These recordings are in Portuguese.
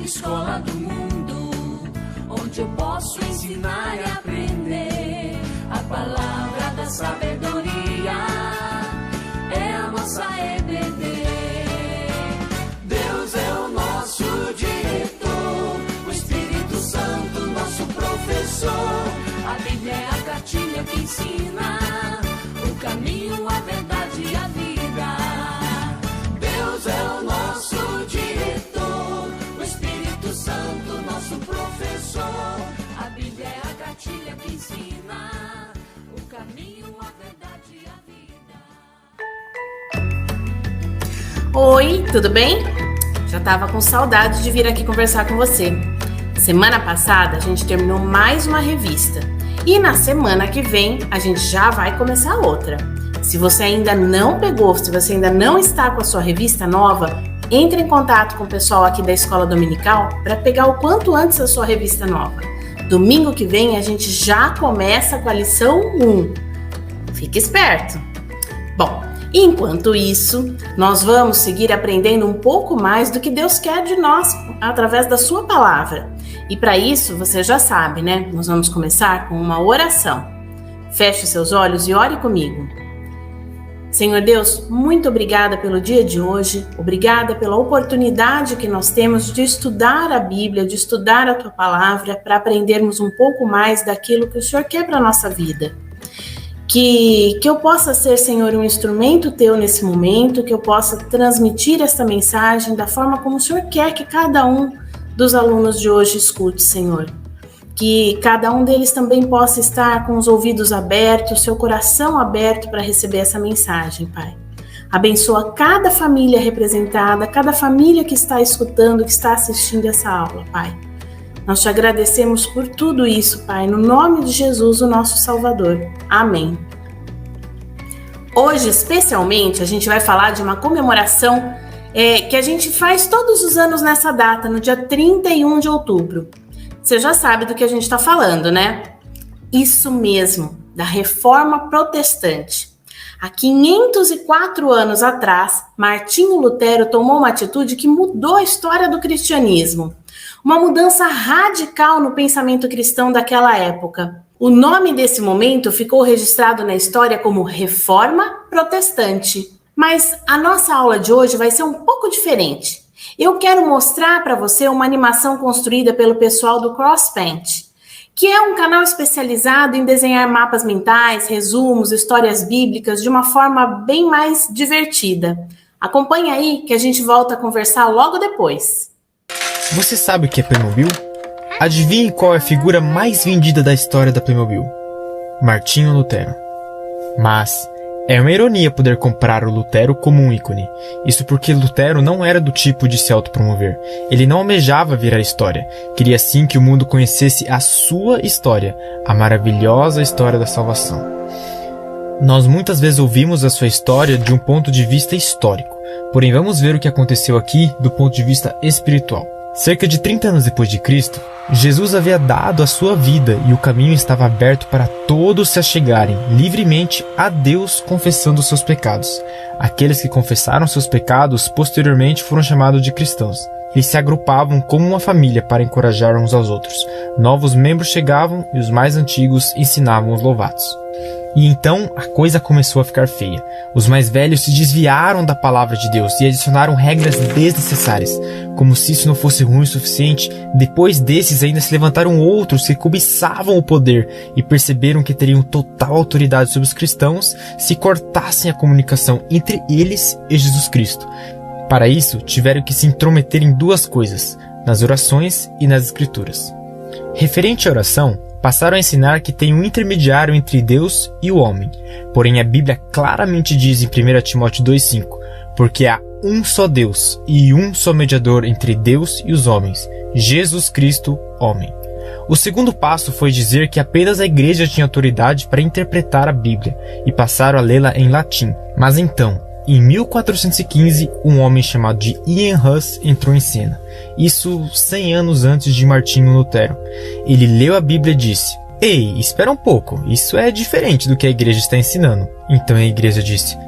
escola do mundo, onde eu posso ensinar e aprender a palavra da sabedoria. É a nossa EBD. Deus é o nosso diretor, o Espírito Santo nosso professor. A Bíblia é a cartilha que ensina o caminho, a verdade e a vida. Deus é o nosso diretor, o Espírito Santo nosso professor. A Bíblia é a cartilha que ensina o caminho, a verdade e a vida. Oi, tudo bem? Já tava com saudade de vir aqui conversar com você. Semana passada a gente terminou mais uma revista e na semana que vem a gente já vai começar outra. Se você ainda não pegou, se você ainda não está com a sua revista nova, entre em contato com o pessoal aqui da Escola Dominical para pegar o quanto antes a sua revista nova. Domingo que vem a gente já começa com a lição 1. Fique esperto! Bom, enquanto isso, nós vamos seguir aprendendo um pouco mais do que Deus quer de nós através da sua palavra. E para isso, você já sabe, né? Nós vamos começar com uma oração. Feche os seus olhos e ore comigo. Senhor Deus, muito obrigada pelo dia de hoje, obrigada pela oportunidade que nós temos de estudar a Bíblia, de estudar a Tua Palavra, para aprendermos um pouco mais daquilo que o Senhor quer para a nossa vida. Que eu possa ser, Senhor, um instrumento Teu nesse momento, que eu possa transmitir essa mensagem da forma como o Senhor quer que cada um dos alunos de hoje escute, Senhor. Que cada um deles também possa estar com os ouvidos abertos, seu coração aberto para receber essa mensagem, Pai. Abençoa cada família representada, cada família que está escutando, que está assistindo essa aula, Pai. Nós te agradecemos por tudo isso, Pai, no nome de Jesus, o nosso Salvador. Amém. Hoje, especialmente, a gente vai falar de uma comemoração que a gente faz todos os anos nessa data, no dia 31 de outubro. Você já sabe do que a gente está falando, né? Isso mesmo, da Reforma Protestante. Há 504 anos atrás, Martinho Lutero tomou uma atitude que mudou a história do cristianismo. Uma mudança radical no pensamento cristão daquela época. O nome desse momento ficou registrado na história como Reforma Protestante. Mas a nossa aula de hoje vai ser um pouco diferente. Eu quero mostrar para você uma animação construída pelo pessoal do CrossPaint, que é um canal especializado em desenhar mapas mentais, resumos, histórias bíblicas de uma forma bem mais divertida. Acompanhe aí que a gente volta a conversar logo depois. Você sabe o que é Playmobil? Adivinhe qual é a figura mais vendida da história da Playmobil? Martinho Lutero. Mas é uma ironia poder comprar o Lutero como um ícone. Isso porque Lutero não era do tipo de se autopromover. Ele não almejava virar história. Queria sim que o mundo conhecesse a sua história, a maravilhosa história da salvação. Nós muitas vezes ouvimos a sua história de um ponto de vista histórico. Porém, vamos ver o que aconteceu aqui do ponto de vista espiritual. Cerca de 30 anos depois de Cristo, Jesus havia dado a sua vida e o caminho estava aberto para todos se achegarem livremente a Deus confessando seus pecados. Aqueles que confessaram seus pecados posteriormente foram chamados de cristãos. Eles se agrupavam como uma família para encorajar uns aos outros. Novos membros chegavam e os mais antigos ensinavam os louvados. E então a coisa começou a ficar feia. Os mais velhos se desviaram da palavra de Deus e adicionaram regras desnecessárias. Como se isso não fosse ruim o suficiente, depois desses ainda se levantaram outros que cobiçavam o poder e perceberam que teriam total autoridade sobre os cristãos se cortassem a comunicação entre eles e Jesus Cristo. Para isso, tiveram que se intrometer em duas coisas, nas orações e nas escrituras. Referente à oração, passaram a ensinar que tem um intermediário entre Deus e o homem. Porém, a Bíblia claramente diz em 1 Timóteo 2,5, porque há um só Deus e um só mediador entre Deus e os homens, Jesus Cristo, homem. O segundo passo foi dizer que apenas a igreja tinha autoridade para interpretar a Bíblia e passaram a lê-la em latim. Mas então, em 1415, um homem chamado de Ian Hus entrou em cena. Isso 100 anos antes de Martinho Lutero. Ele leu a Bíblia e disse: "Ei, espera um pouco, isso é diferente do que a igreja está ensinando." Então a igreja disse: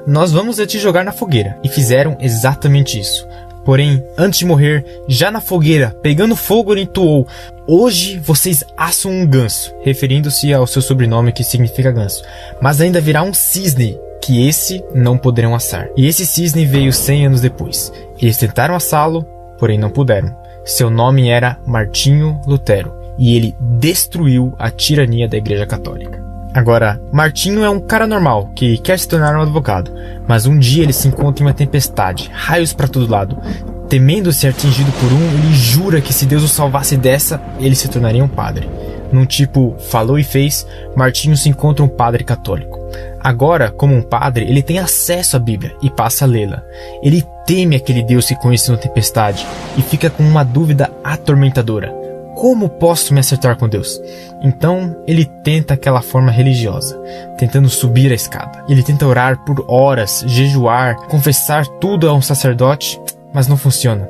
nós vamos te jogar na fogueira. E fizeram exatamente isso. Porém, antes de morrer, já na fogueira, pegando fogo, ele entoou: hoje vocês assam um ganso, referindo-se ao seu sobrenome que significa ganso. Mas ainda virá um cisne, que esse não poderão assar. E esse cisne veio 100 anos depois. Eles tentaram assá-lo, porém não puderam. Seu nome era Martinho Lutero, e ele destruiu a tirania da Igreja Católica. Agora, Martinho é um cara normal, que quer se tornar um advogado, mas um dia ele se encontra em uma tempestade, raios para todo lado. Temendo ser atingido por ele jura que se Deus o salvasse dessa, ele se tornaria um padre. Num tipo falou e fez, Martinho se encontra um padre católico. Agora, como um padre, ele tem acesso à Bíblia e passa a lê-la. Ele teme aquele Deus que conheceu na tempestade e fica com uma dúvida atormentadora: como posso me acertar com Deus? Então, ele tenta aquela forma religiosa, tentando subir a escada. Ele tenta orar por horas, jejuar, confessar tudo a um sacerdote, mas não funciona.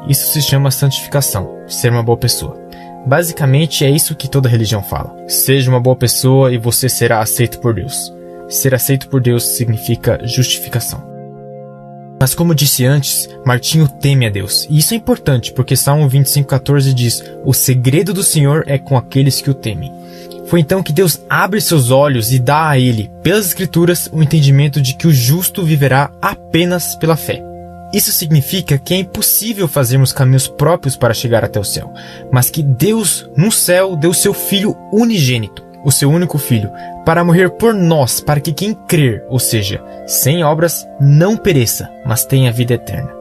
Isso se chama santificação, ser uma boa pessoa. Basicamente, é isso que toda religião fala. Seja uma boa pessoa e você será aceito por Deus. Ser aceito por Deus significa justificação. Mas como disse antes, Martinho teme a Deus. E isso é importante, porque Salmo 25,14 diz: o segredo do Senhor é com aqueles que o temem. Foi então que Deus abre seus olhos e dá a ele, pelas Escrituras, o entendimento de que o justo viverá apenas pela fé. Isso significa que é impossível fazermos caminhos próprios para chegar até o céu, mas que Deus, no céu, deu seu Filho unigênito, o seu único Filho, para morrer por nós, para que quem crer, ou seja, sem obras, não pereça, mas tenha vida eterna.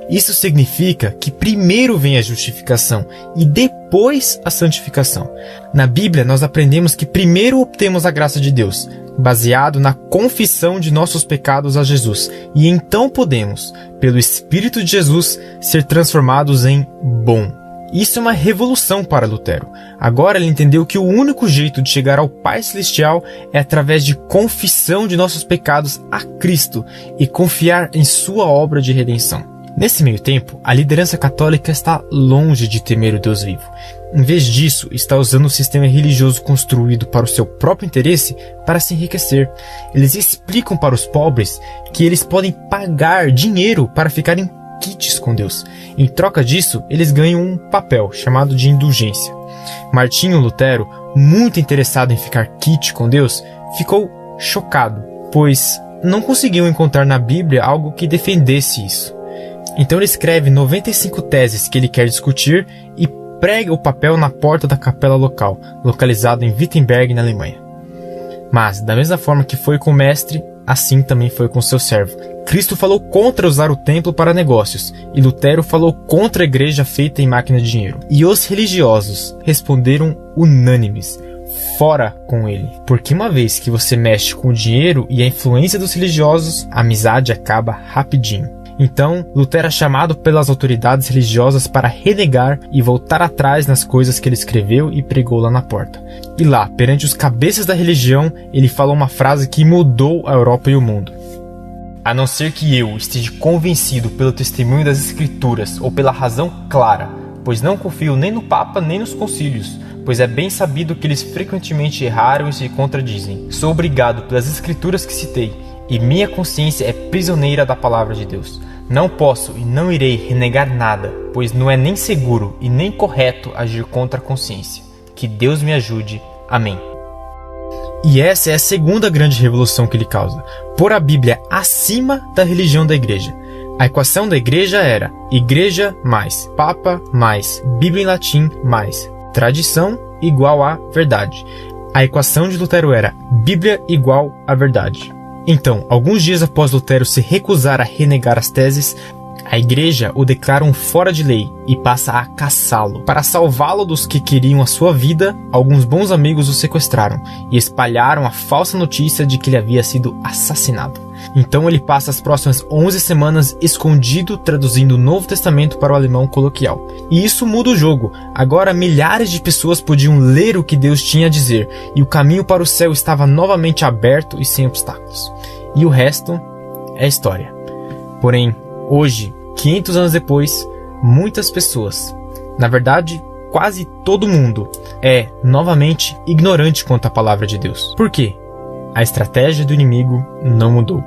Isso significa que primeiro vem a justificação e depois a santificação. Na Bíblia, nós aprendemos que primeiro obtemos a graça de Deus, baseado na confissão de nossos pecados a Jesus, e então podemos, pelo Espírito de Jesus, ser transformados em bom. Isso é uma revolução para Lutero. Agora ele entendeu que o único jeito de chegar ao Pai Celestial é através de confissão de nossos pecados a Cristo e confiar em sua obra de redenção. Nesse meio tempo, a liderança católica está longe de temer o Deus vivo. Em vez disso, está usando um sistema religioso construído para o seu próprio interesse para se enriquecer. Eles explicam para os pobres que eles podem pagar dinheiro para ficarem quites com Deus. Em troca disso, eles ganham um papel chamado de indulgência. Martinho Lutero, muito interessado em ficar quite com Deus, ficou chocado, pois não conseguiu encontrar na Bíblia algo que defendesse isso. Então ele escreve 95 teses que ele quer discutir e prega o papel na porta da capela local, localizada em Wittenberg, na Alemanha. Mas, da mesma forma que foi com o mestre, assim também foi com seu servo. Cristo falou contra usar o templo para negócios, e Lutero falou contra a igreja feita em máquina de dinheiro. E os religiosos responderam unânimes: fora com ele. Porque uma vez que você mexe com o dinheiro e a influência dos religiosos, a amizade acaba rapidinho. Então, Lutero é chamado pelas autoridades religiosas para renegar e voltar atrás nas coisas que ele escreveu e pregou lá na porta. E lá, perante os cabeças da religião, ele falou uma frase que mudou a Europa e o mundo: a não ser que eu esteja convencido pelo testemunho das Escrituras ou pela razão clara, pois não confio nem no Papa nem nos concílios, pois é bem sabido que eles frequentemente erraram e se contradizem. Sou obrigado pelas Escrituras que citei, e minha consciência é prisioneira da palavra de Deus. Não posso e não irei renegar nada, pois não é nem seguro e nem correto agir contra a consciência. Que Deus me ajude. Amém. E essa é a segunda grande revolução que ele causa: pôr a Bíblia acima da religião da igreja. A equação da igreja era igreja mais Papa mais Bíblia em latim mais tradição igual a verdade. A equação de Lutero era Bíblia igual a verdade. Então, alguns dias após Lutero se recusar a renegar as teses, a igreja o declara um fora de lei e passa a caçá-lo. Para salvá-lo dos que queriam a sua vida, alguns bons amigos o sequestraram e espalharam a falsa notícia de que ele havia sido assassinado. Então ele passa as próximas 11 semanas escondido traduzindo o Novo Testamento para o alemão coloquial. E isso muda o jogo. Agora milhares de pessoas podiam ler o que Deus tinha a dizer, e o caminho para o céu estava novamente aberto e sem obstáculos. E o resto é história. Porém, hoje, 500 anos depois, muitas pessoas, na verdade, quase todo mundo, é novamente ignorante quanto à palavra de Deus. Por quê? A estratégia do inimigo não mudou.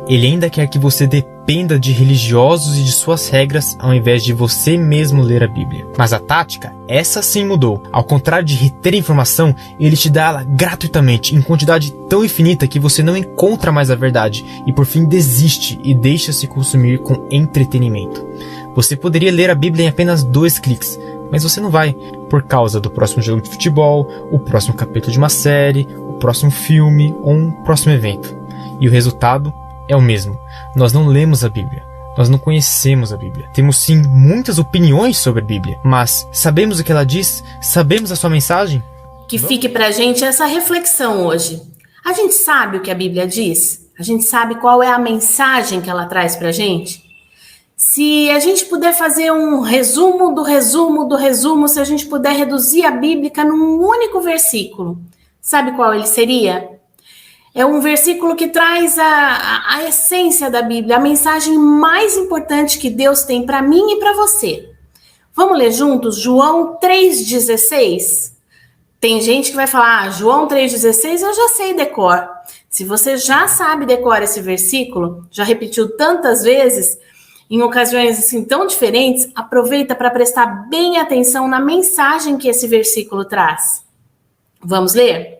Ele ainda quer que você dê dependa de religiosos e de suas regras ao invés de você mesmo ler a Bíblia. Mas a tática, essa sim mudou. Ao contrário de reter informação, ele te dá ela gratuitamente, em quantidade tão infinita que você não encontra mais a verdade e por fim desiste e deixa se consumir com entretenimento. Você poderia ler a Bíblia em apenas 2 cliques, mas você não vai, por causa do próximo jogo de futebol, o próximo capítulo de uma série, o próximo filme ou um próximo evento. E o resultado é o mesmo. Nós não lemos a Bíblia. Nós não conhecemos a Bíblia. Temos sim muitas opiniões sobre a Bíblia, mas sabemos o que ela diz? Sabemos a sua mensagem? Que fique pra gente essa reflexão hoje. A gente sabe o que a Bíblia diz? A gente sabe qual é a mensagem que ela traz pra gente? Se a gente puder fazer um resumo do resumo do resumo, se a gente puder reduzir a Bíblia num único versículo, sabe qual ele seria? É um versículo que traz a essência da Bíblia, a mensagem mais importante que Deus tem para mim e para você. Vamos ler juntos João 3,16? Tem gente que vai falar, João 3,16 eu já sei decor. Se você já sabe decor esse versículo, já repetiu tantas vezes, em ocasiões assim tão diferentes, aproveita para prestar bem atenção na mensagem que esse versículo traz. Vamos ler?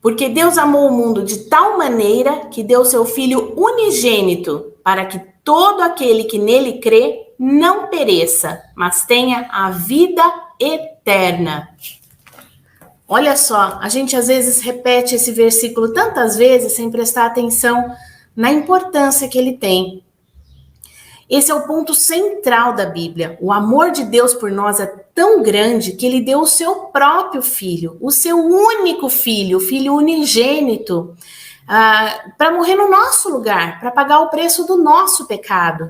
Porque Deus amou o mundo de tal maneira que deu seu Filho unigênito para que todo aquele que nele crê não pereça, mas tenha a vida eterna. Olha só, a gente às vezes repete esse versículo tantas vezes sem prestar atenção na importância que ele tem. Esse é o ponto central da Bíblia. O amor de Deus por nós é tão grande que ele deu o seu próprio filho, o seu único filho, o filho unigênito, para morrer no nosso lugar, para pagar o preço do nosso pecado.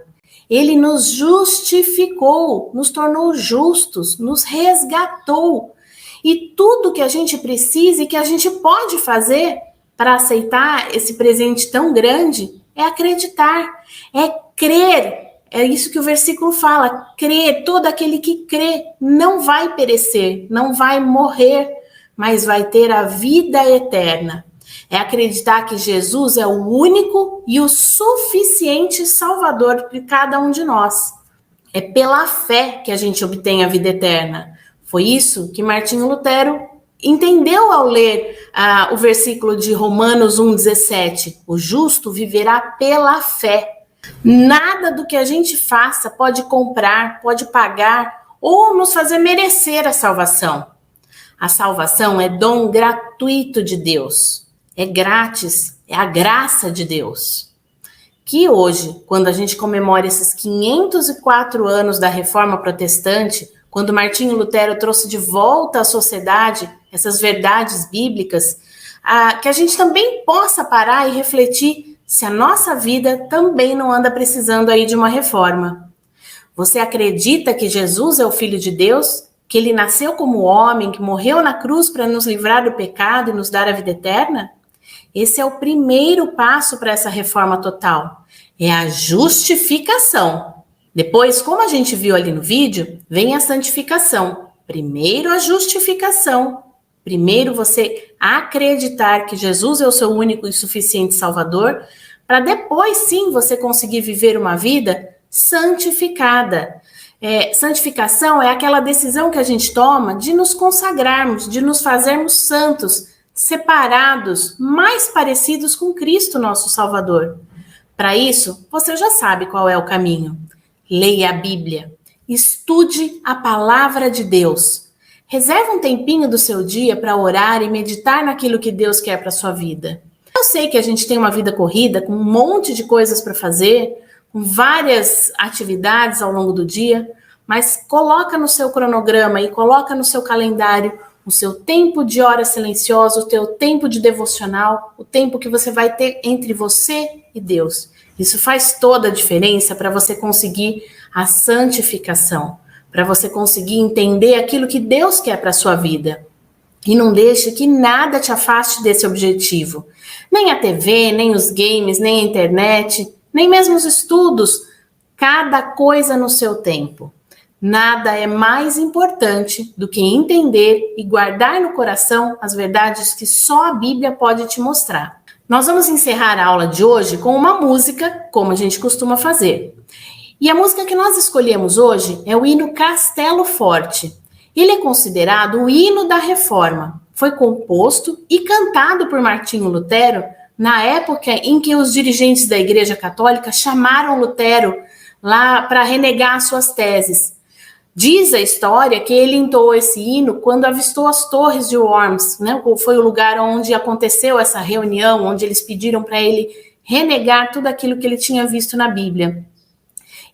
Ele nos justificou, nos tornou justos, nos resgatou. E tudo que a gente precisa e que a gente pode fazer para aceitar esse presente tão grande é acreditar, é crer. É isso que o versículo fala, crer, todo aquele que crê não vai perecer, não vai morrer, mas vai ter a vida eterna. É acreditar que Jesus é o único e o suficiente Salvador de cada um de nós. É pela fé que a gente obtém a vida eterna. Foi isso que Martinho Lutero entendeu ao ler o versículo de Romanos 1,17. O justo viverá pela fé. Nada do que a gente faça pode comprar, pode pagar ou nos fazer merecer a salvação. A salvação é dom gratuito de Deus. É grátis, é a graça de Deus. Que hoje, quando a gente comemora esses 504 anos da Reforma Protestante, quando Martinho Lutero trouxe de volta à sociedade essas verdades bíblicas, que a gente também possa parar e refletir se a nossa vida também não anda precisando aí de uma reforma. Você acredita que Jesus é o Filho de Deus? Que ele nasceu como homem, que morreu na cruz para nos livrar do pecado e nos dar a vida eterna? Esse é o primeiro passo para essa reforma total. É a justificação. Depois, como a gente viu ali no vídeo, vem a santificação. Primeiro a justificação. Primeiro você acreditar que Jesus é o seu único e suficiente Salvador, para depois sim você conseguir viver uma vida santificada. Santificação é aquela decisão que a gente toma de nos consagrarmos, de nos fazermos santos, separados, mais parecidos com Cristo, nosso Salvador. Para isso, você já sabe qual é o caminho. Leia a Bíblia, estude a palavra de Deus. Reserve um tempinho do seu dia para orar e meditar naquilo que Deus quer para a sua vida. Eu sei que a gente tem uma vida corrida, com um monte de coisas para fazer, com várias atividades ao longo do dia, mas coloca no seu cronograma e coloca no seu calendário o seu tempo de hora silenciosa, o teu tempo de devocional, o tempo que você vai ter entre você e Deus. Isso faz toda a diferença para você conseguir a santificação, para você conseguir entender aquilo que Deus quer para a sua vida. E não deixe que nada te afaste desse objetivo. Nem a TV, nem os games, nem a internet, nem mesmo os estudos. Cada coisa no seu tempo. Nada é mais importante do que entender e guardar no coração as verdades que só a Bíblia pode te mostrar. Nós vamos encerrar a aula de hoje com uma música, como a gente costuma fazer. E a música que nós escolhemos hoje é o hino Castelo Forte. Ele é considerado o hino da Reforma. Foi composto e cantado por Martinho Lutero na época em que os dirigentes da Igreja Católica chamaram Lutero lá para renegar suas teses. Diz a história que ele entoou esse hino quando avistou as torres de Worms, né? Foi o lugar onde aconteceu essa reunião, onde eles pediram para ele renegar tudo aquilo que ele tinha visto na Bíblia.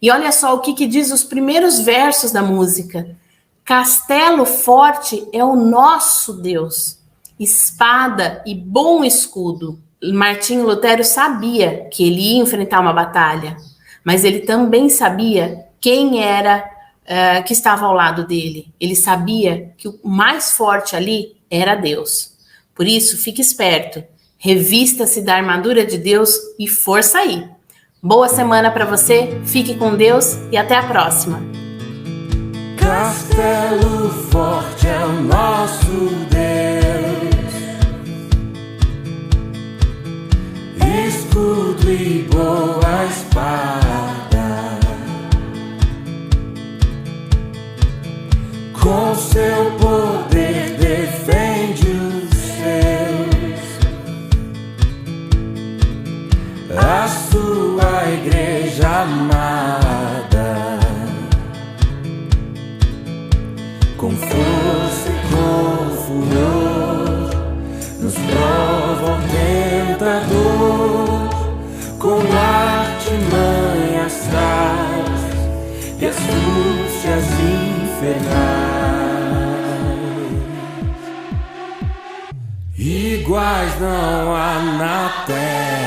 E olha só o que diz os primeiros versos da música. Castelo forte é o nosso Deus, espada e bom escudo. Martinho Lutero sabia que ele ia enfrentar uma batalha, mas ele também sabia quem era que estava ao lado dele. Ele sabia que o mais forte ali era Deus. Por isso, fique esperto, revista-se da armadura de Deus e força aí. Boa semana para você, fique com Deus e até a próxima. Castelo forte é o nosso Deus, escudo e boa espada, com seu poder defende os seus, a sua igreja amada. Com força e com furor, nos prova o tentador, com artimanhas traz e astúcias infernais. Iguais não há na terra,